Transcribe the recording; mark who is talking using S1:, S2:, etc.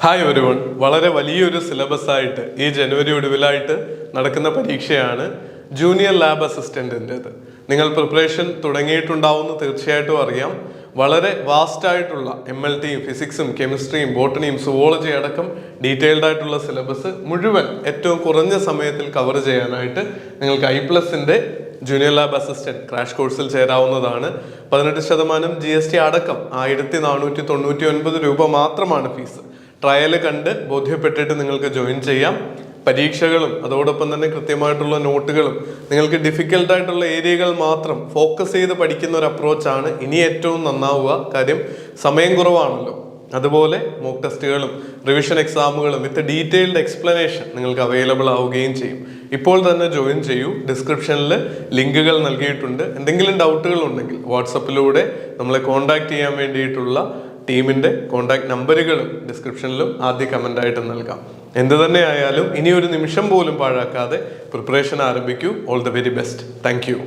S1: Hi everyone, വളരെ വലിയൊരു syllabus ആയിട്ട് ഈ ജനുവരി ഒടുവിലായിട്ട് നടക്കുന്ന പരീക്ഷയാണ് ജൂനിയർ ലാബ് അസിസ്റ്റന്റിൻ്റെത്. നിങ്ങൾ പ്രിപ്പറേഷൻ തുടങ്ങിയിട്ടുണ്ടാവുമെന്ന് തീർച്ചയായിട്ടും അറിയാം. വളരെ വാസ്റ്റ് ആയിട്ടുള്ള MLTയും ഫിസിക്സും കെമിസ്ട്രിയും ബോട്ടണിയും സുവോളജി അടക്കം ഡീറ്റെയിൽഡ് ആയിട്ടുള്ള സിലബസ് മുഴുവൻ ഏറ്റവും കുറഞ്ഞ സമയത്തിൽ കവർ ചെയ്യാനായിട്ട് നിങ്ങൾക്ക് iPlusന്റെ ജൂനിയർ ലാബ് അസിസ്റ്റന്റ് ക്രാഷ് കോഴ്സിൽ ചേരാവുന്നതാണ്. 18% GST അടക്കം 1499 രൂപ മാത്രമാണ് ഫീസ്. ട്രയൽ കണ്ട് ബോധ്യപ്പെട്ടിട്ട് നിങ്ങൾക്ക് ജോയിൻ ചെയ്യാം. പരീക്ഷകളും അതോടൊപ്പം തന്നെ കൃത്യമായിട്ടുള്ള നോട്ടുകളും നിങ്ങൾക്ക് ഡിഫിക്കൽട്ട് ആയിട്ടുള്ള ഏരിയകൾ മാത്രം ഫോക്കസ് ചെയ്ത് പഠിക്കുന്ന ഒരു അപ്രോച്ചാണ് ഇനി ഏറ്റവും നന്നാവുക. കാര്യം സമയം കുറവാണല്ലോ. അതുപോലെ മോക്ക് ടെസ്റ്റുകളും റിവിഷൻ എക്സാമുകളും വിത്ത് ഡീറ്റെയിൽഡ് എക്സ്പ്ലനേഷൻ നിങ്ങൾക്ക് അവൈലബിൾ ആവുകയും ചെയ്യും. ഇപ്പോൾ തന്നെ ജോയിൻ ചെയ്യൂ. ഡിസ്ക്രിപ്ഷനിൽ ലിങ്കുകൾ നൽകിയിട്ടുണ്ട്. എന്തെങ്കിലും ഡൗട്ടുകൾ ഉണ്ടെങ്കിൽ വാട്സപ്പിലൂടെ നമ്മളെ കോൺടാക്ട് ചെയ്യാൻ വേണ്ടിയിട്ടുള്ള ടീമിന്റെ കോൺടാക്ട് നമ്പറുകളും ഡിസ്ക്രിപ്ഷനിലും ആദ്യ കമൻ്റായിട്ട് നൽകാം. എന്തു തന്നെ ആയാലും ഇനി ഒരു നിമിഷം പോലും പാഴാക്കാതെ പ്രിപ്പറേഷൻ ആരംഭിക്കൂ. All the very best. Thank U.